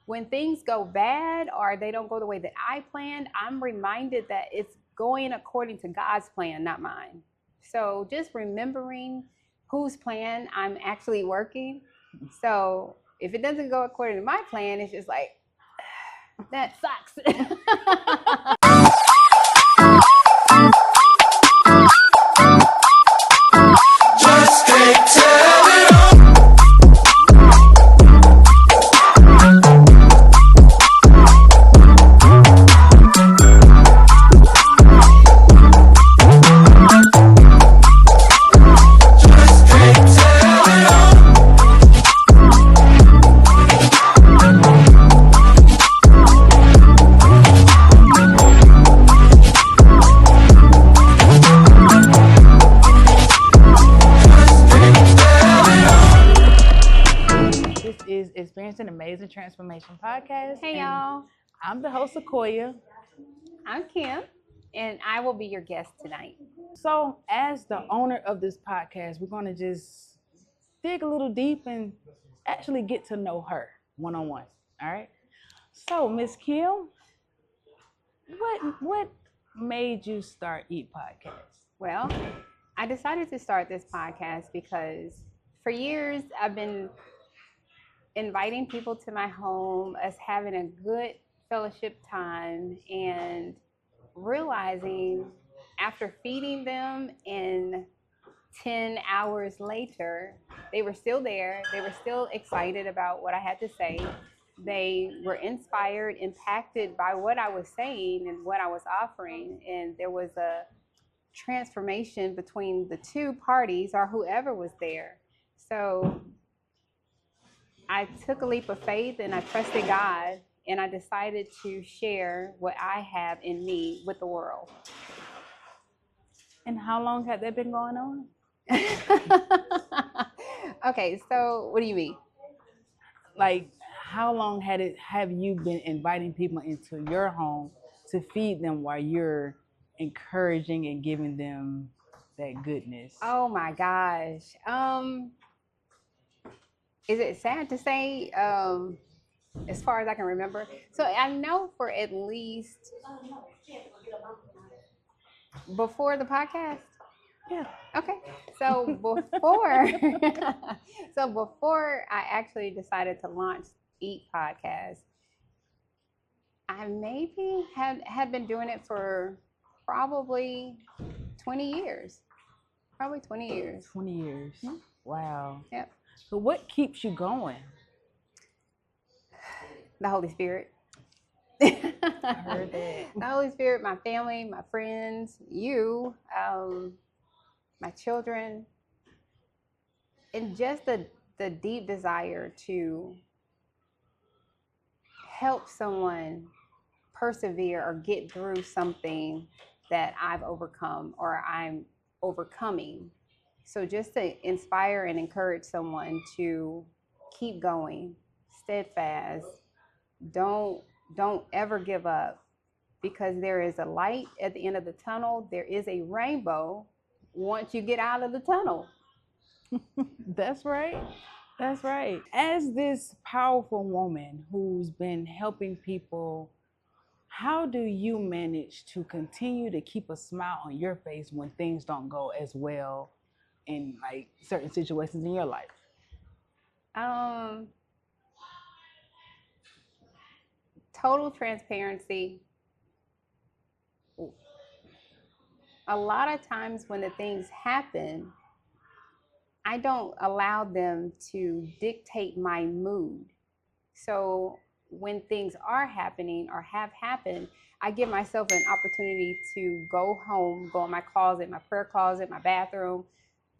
when things go bad or they don't go the way that I planned, I'm reminded that it's going according to God's plan, not mine. So just remembering whose plan I'm actually working. So if it doesn't go according to my plan, it's just like, that sucks. Just can't tell it Experiencing Amazing Transformation Podcast. Hey, y'all. I'm the host, Sequoia. I'm Kim, and I will be your guest tonight. So, as the owner of this podcast, we're going to just dig a little deep and actually get to know her one-on-one. All right. So, Miss Kim, what made you start E.A.T podcast? Well, I decided to start this podcast because for years I've been inviting people to my home, us having a good fellowship time, and realizing after feeding them and 10 hours later, they were still there. They were still excited about what I had to say. They were inspired, impacted by what I was saying and what I was offering. And there was a transformation between the two parties or whoever was there. So I took a leap of faith and I trusted God, and I decided to share what I have in me with the world. And how long had that been going on? Okay, so what do you mean? Like, how long have you been inviting people into your home to feed them while you're encouraging and giving them that goodness? Oh my gosh. Is it sad to say, as far as I can remember? So I know for at least before the podcast. Yeah. Okay. So before I actually decided to launch E.A.T podcast, I maybe had been doing it for probably 20 years. Probably 20 years. 20 years. Mm-hmm. Wow. Yep. So what keeps you going? The Holy Spirit. I heard that. The Holy Spirit, my family, my friends, you, my children, and just the deep desire to help someone persevere or get through something that I've overcome or I'm overcoming. So just to inspire and encourage someone to keep going, steadfast, don't ever give up, because there is a light at the end of the tunnel. There is a rainbow once you get out of the tunnel. That's right. That's right. As this powerful woman who's been helping people, how do you manage to continue to keep a smile on your face when things don't go as well in like certain situations in your life? Total transparency. A lot of times when the things happen, I don't allow them to dictate my mood. So when things are happening or have happened, I give myself an opportunity to go home, go in my closet, my prayer closet, my bathroom,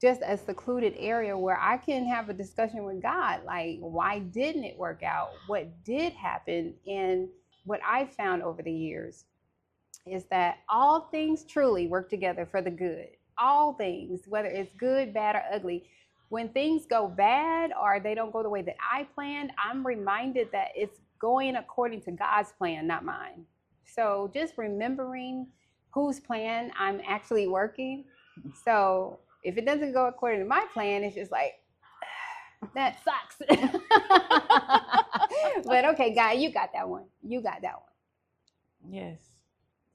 just a secluded area where I can have a discussion with God. Like, why didn't it work out? What did happen? And what I've found over the years is that all things truly work together for the good. All things, whether it's good, bad, or ugly. When things go bad or they don't go the way that I planned, I'm reminded that it's going according to God's plan, not mine. So just remembering whose plan I'm actually working. So if it doesn't go according to my plan, it's just like, That sucks. But okay, guy, you got that one. You got that one. Yes.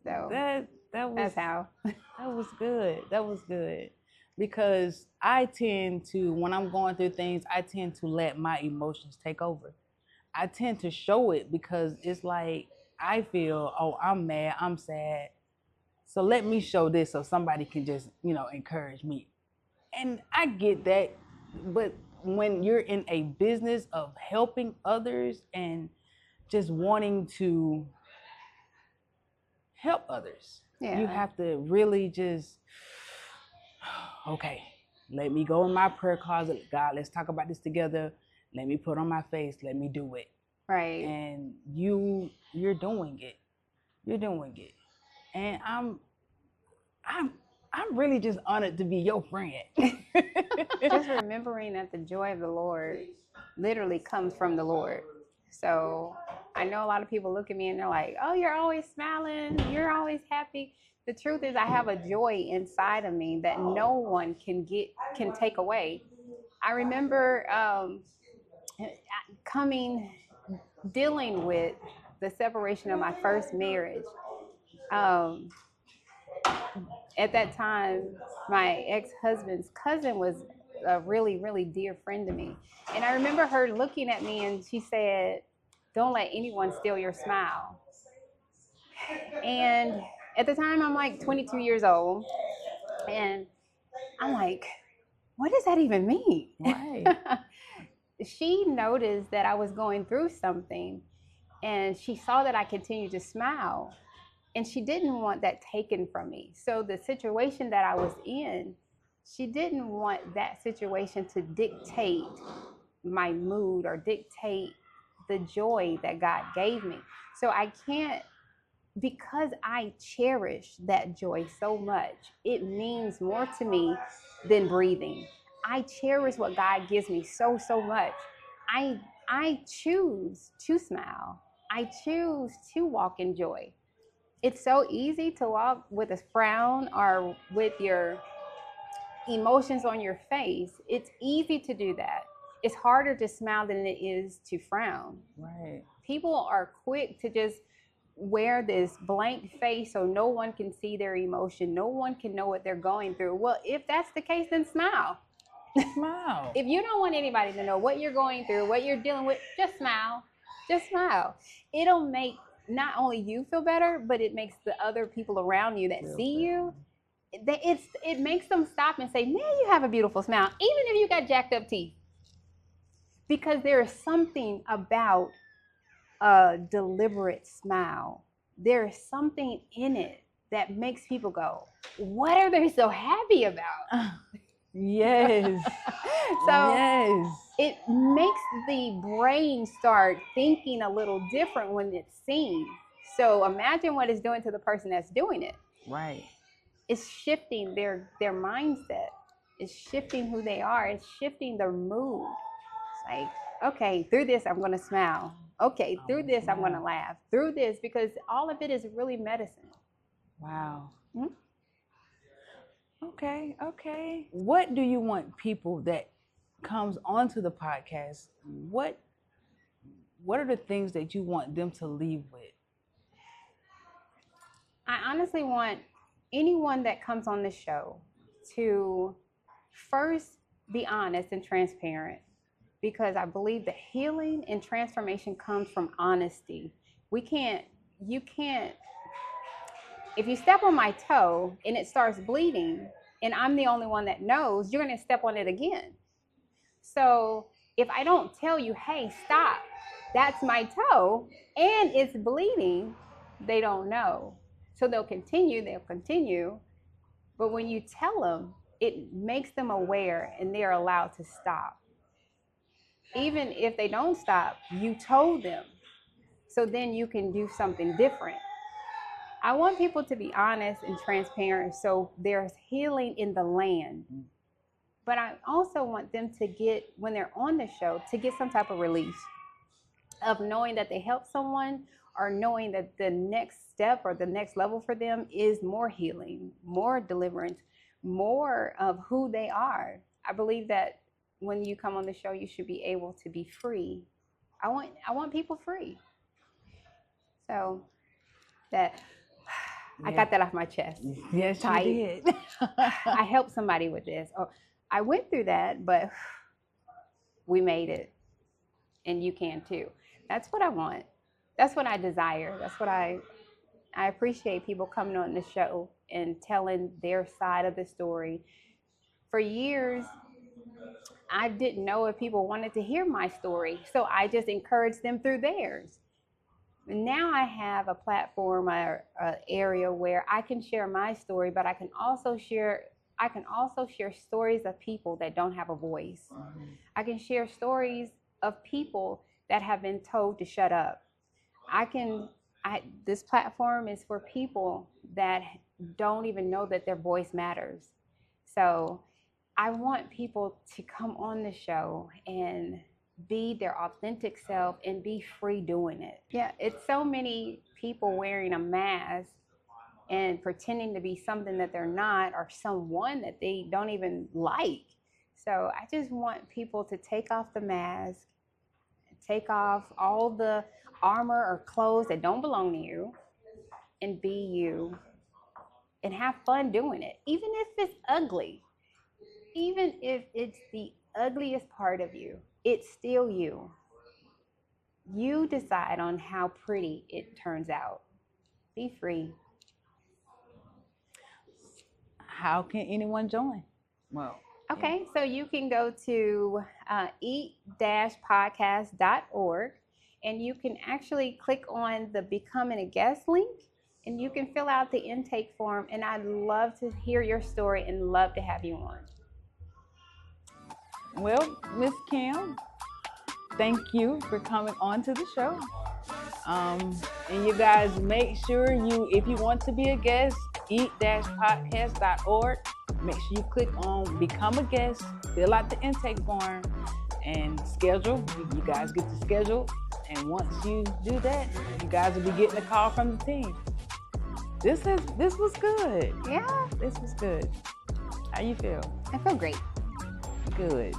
So That was that's how. that was good. That was good. Because I tend to, when I'm going through things, I tend to let my emotions take over. I tend to show it because it's like I feel, oh, I'm mad, I'm sad. So let me show this so somebody can just, encourage me. And I get that, but when you're in a business of helping others and just wanting to help others, you Yeah. have to really just, okay, let me go in my prayer closet. God, let's talk about this together. Let me put on my face. Let me do it. Right. And you're doing it. You're doing it. And I'm really just honored to be your friend. Just remembering that the joy of the Lord literally comes from the Lord. So I know a lot of people look at me and they're like, oh, you're always smiling. You're always happy. The truth is I have a joy inside of me that no one can take away. I remember dealing with the separation of my first marriage. Um, at that time, my ex-husband's cousin was a really, really dear friend to me. And I remember her looking at me and she said, don't let anyone steal your smile. And at the time, I'm like 22 years old. And I'm like, what does that even mean? Right. She noticed that I was going through something and she saw that I continued to smile. And she didn't want that taken from me. So the situation that I was in, she didn't want that situation to dictate my mood or dictate the joy that God gave me. So I can't, because I cherish that joy so much, it means more to me than breathing. I cherish what God gives me so, so much. I choose to smile. I choose to walk in joy. It's so easy to walk with a frown or with your emotions on your face. It's easy to do that. It's harder to smile than it is to frown. Right. People are quick to just wear this blank face so no one can see their emotion. No one can know what they're going through. Well, if that's the case, then smile. Smile. If you don't want anybody to know what you're going through, what you're dealing with, just smile. Just smile. It'll make not only you feel better, but it makes the other people around you that see you, it makes them stop and say, man, you have a beautiful smile, even if you got jacked up teeth. Because there is something about a deliberate smile. There is something in it that makes people go, what are they so happy about? Yes. So yes. it makes the brain start thinking a little different when it's seen. So imagine what it's doing to the person that's doing it. Right. It's shifting their mindset. It's shifting who they are. It's shifting their mood. It's like, okay, through this I'm going to smile. Okay, through this I'm going to laugh. Through this, because all of it is really medicine. Wow. Hmm? Okay. What do you want people that comes onto the podcast? What are the things that you want them to leave with? I honestly want anyone that comes on the show to first be honest and transparent, because I believe that healing and transformation comes from honesty. You can't, if you step on my toe and it starts bleeding and I'm the only one that knows, you're going to step on it again. So if I don't tell you, hey, stop, that's my toe and it's bleeding, they don't know. So they'll continue. But when you tell them, it makes them aware and they're allowed to stop. Even if they don't stop, you told them. So then you can do something different. I want people to be honest and transparent so there's healing in the land. But I also want them to get, when they're on the show, to get some type of relief of knowing that they helped someone, or knowing that the next step or the next level for them is more healing, more deliverance, more of who they are. I believe that when you come on the show, you should be able to be free. I want people free. So that I got that off my chest. Yes, Tight. you did. I helped somebody with this. Or I went through that, but we made it. And you can too. That's what I want. That's what I desire. That's what I appreciate people coming on the show and telling their side of the story. For years, I didn't know if people wanted to hear my story, so I just encouraged them through theirs. Now I have a platform or an area where I can share my story, but I can also share stories of people that don't have a voice. I can share stories of people that have been told to shut up. This platform is for people that don't even know that their voice matters. So I want people to come on the show and be their authentic self and be free doing it. Yeah, it's so many people wearing a mask and pretending to be something that they're not, or someone that they don't even like. So I just want people to take off the mask, take off all the armor or clothes that don't belong to you, and be you and have fun doing it, even if it's ugly. Even if it's the ugliest part of you, it's still you. You decide on how pretty it turns out. Be free. How can anyone join? Well, Okay, so you can go to e-podcast.org, and you can actually click on the becoming a guest link, and you can fill out the intake form, and I'd love to hear your story and love to have you on. Well, Miss Kim, thank you for coming on to the show. And you guys make sure if you want to be a guest, e-podcast.org. Make sure you click on become a guest, fill out the intake form, and schedule. You guys get to schedule. And once you do that, you guys will be getting a call from the team. This was good. Yeah, This was good. How you feel? I feel great. Good.